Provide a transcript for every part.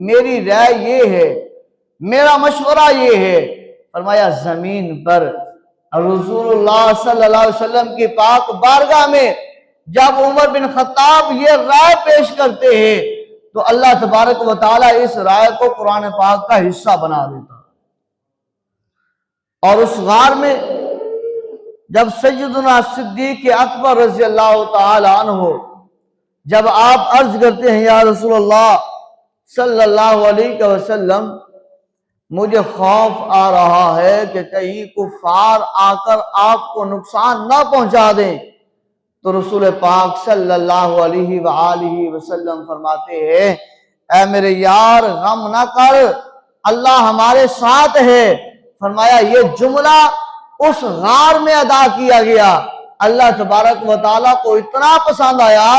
میری رائے یہ ہے، میرا مشورہ یہ ہے۔ فرمایا زمین پر رسول اللہ صلی اللہ علیہ وسلم کی پاک بارگاہ میں جب عمر بن خطاب یہ رائے پیش کرتے ہیں تو اللہ تبارک و تعالیٰ اس رائے کو قرآن پاک کا حصہ بنا دیتا۔ اور اس غار میں جب سیدنا صدیق اکبر رضی اللہ تعالی عنہ جب آپ عرض کرتے ہیں یا رسول اللہ صلی اللہ علیہ وسلم مجھے خوف آ رہا ہے کہ کہیں کفار آ کر آپ کو نقصان نہ پہنچا دیں، تو رسول پاک صلی اللہ علیہ وآلہ وسلم فرماتے ہیں اے میرے یار غم نہ کر، اللہ ہمارے ساتھ ہے۔ فرمایا یہ جملہ اس غار میں ادا کیا گیا، اللہ تبارک و تعالیٰ کو اتنا پسند آیا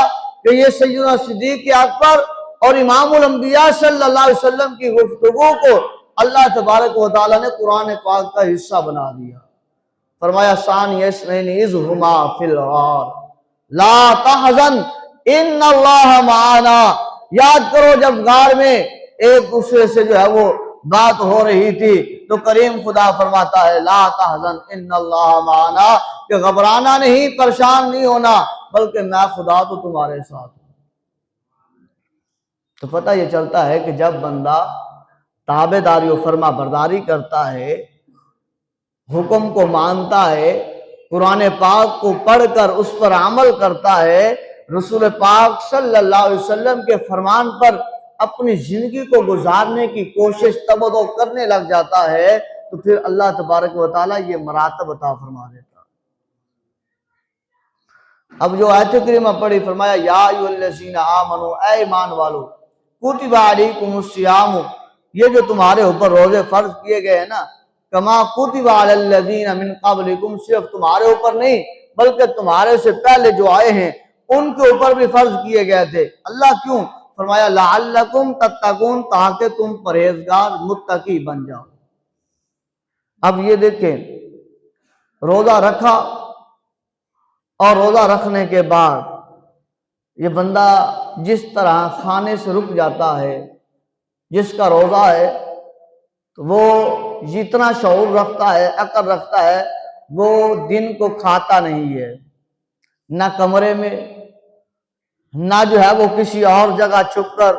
کہ یہ سیدنا صدیق اکبر اور امام الانبیاء صلی اللہ علیہ وسلم کی گفتگو کو اللہ تبارک و تعالیٰ نے قرآن پاک کا حصہ بنا دیا۔ فرمایا ثانی اثنین اذ ہما فی الغار لا تحزن ان اللہ معنا۔ یاد کرو جب غار میں ایک دوسرے سے جو ہے وہ بات ہو رہی تھی تو کریم خدا فرماتا ہے لا تحزن ان اللہ معنا، کہ گھبرانا نہیں، پریشان نہیں ہونا، بلکہ میں خدا تو تمہارے ساتھ ہوں۔ تو پتہ یہ چلتا ہے کہ جب بندہ تابع داری و فرما برداری کرتا ہے، حکم کو مانتا ہے، قرآن پاک کو پڑھ کر اس پر عمل کرتا ہے، رسول پاک صلی اللہ علیہ وسلم کے فرمان پر اپنی زندگی کو گزارنے کی کوشش تبدو کرنے لگ جاتا ہے، تو پھر اللہ تبارک و تعالیٰ یہ مراتب عطا فرما دیتا۔ اب جو آیت کریمہ پڑھی فرمایا یا ایھا الذین آمنوا، اے ایمان والو، کتب علیکم الصیام، یہ جو تمہارے اوپر روزے فرض کیے گئے ہیں نا، کما کتب علی الذین من قبلکم، صرف تمہارے اوپر نہیں بلکہ تمہارے سے پہلے جو آئے ہیں ان کے اوپر بھی فرض کیے گئے تھے۔ اللہ کیوں؟ فرمایا لعلکم تتقون، تاکہ تم پرہیزگار متقی بن جاؤ۔ اب یہ دیکھیں روزہ رکھا اور روزہ رکھنے کے بعد یہ بندہ جس طرح کھانے سے رک جاتا ہے، جس کا روزہ ہے تو وہ جتنا شعور رکھتا ہے، عقل رکھتا ہے، وہ دن کو کھاتا نہیں ہے، نہ کمرے میں، نہ جو ہے وہ کسی اور جگہ چھپ کر،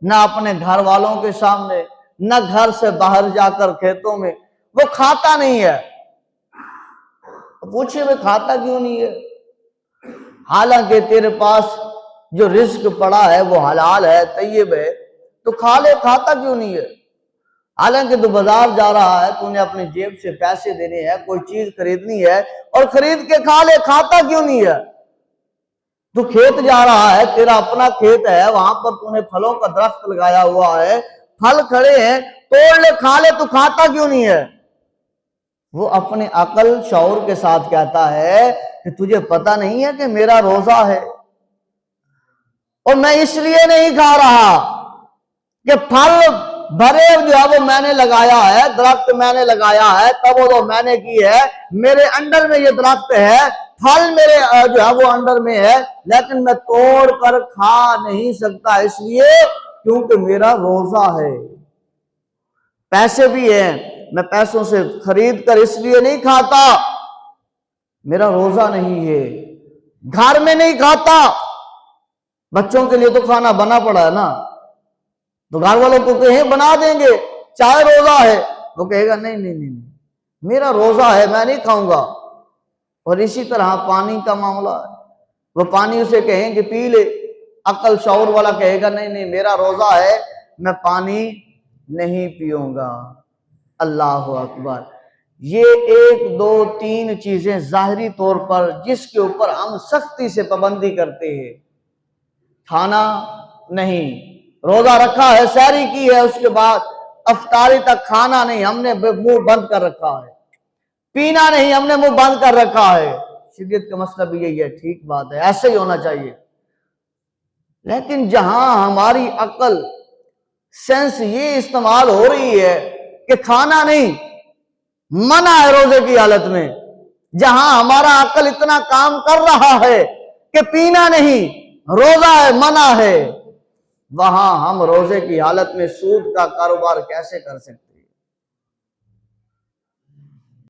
نہ اپنے گھر والوں کے سامنے، نہ گھر سے باہر جا کر کھیتوں میں، وہ کھاتا نہیں ہے۔ پوچھے میں کھاتا کیوں نہیں ہے؟ حالانکہ تیرے پاس جو رزق پڑا ہے وہ حلال ہے، طیب ہے، تو کھا لے، کھاتا کیوں نہیں ہے؟ حالانکہ تو بازار جا رہا ہے، تو نے اپنی جیب سے پیسے دینے ہیں، کوئی چیز خریدنی ہے اور خرید کے کھا لے، کھاتا کیوں نہیں ہے؟ تو کھیت جا رہا ہے، تیرا اپنا کھیت ہے، وہاں پر تو نے پھلوں کا درخت لگایا ہوا ہے، پھل کھڑے ہیں، توڑ لے کھا لے، تو کھاتا کیوں نہیں ہے؟ وہ اپنے عقل شعور کے ساتھ کہتا ہے کہ تجھے پتہ نہیں ہے کہ میرا روزہ ہے اور میں اس لیے نہیں کھا رہا کہ پھل بھرے جو ہے وہ میں نے لگایا ہے، درخت میں نے لگایا ہے، تب وہ میں نے کی ہے، میرے انڈر میں یہ درخت ہے، پھل میرے جو ہے وہ انڈر میں ہے، لیکن میں توڑ کر کھا نہیں سکتا اس لیے کیونکہ میرا روزہ ہے۔ پیسے بھی ہیں، میں پیسوں سے خرید کر اس لیے نہیں کھاتا، میرا روزہ نہیں ہے۔ گھر میں نہیں کھاتا، بچوں کے لیے تو کھانا بنا پڑا ہے نا، تو گھر والوں کو کہیں بنا دیں گے، چاہے روزہ ہے، وہ کہے گا نہیں نہیں نہیں میرا روزہ ہے، میں نہیں کھاؤں گا۔ اور اسی طرح پانی کا معاملہ ہے، وہ پانی اسے کہیں کہ پی لے، عقل شعور والا کہے گا نہیں نہیں میرا روزہ ہے، میں پانی نہیں پیوں گا۔ اللہ اکبر۔ یہ ایک دو تین چیزیں ظاہری طور پر جس کے اوپر ہم سختی سے پابندی کرتے ہیں، کھانا نہیں، روزہ رکھا ہے، سحری کی ہے، اس کے بعد افطاری تک کھانا نہیں، ہم نے منہ بند کر رکھا ہے، پینا نہیں، ہم نے منہ بند کر رکھا ہے۔ شریعت کا مسئلہ بھی یہی ہے، ٹھیک بات ہے، ایسے ہی ہونا چاہیے۔ لیکن جہاں ہماری عقل سینس یہ استعمال ہو رہی ہے کہ کھانا نہیں، منع ہے روزے کی حالت میں، جہاں ہمارا عقل اتنا کام کر رہا ہے کہ پینا نہیں، روزہ ہے، منع ہے، وہاں ہم روزے کی حالت میں سود کا کاروبار کیسے کر سکتے ہیں؟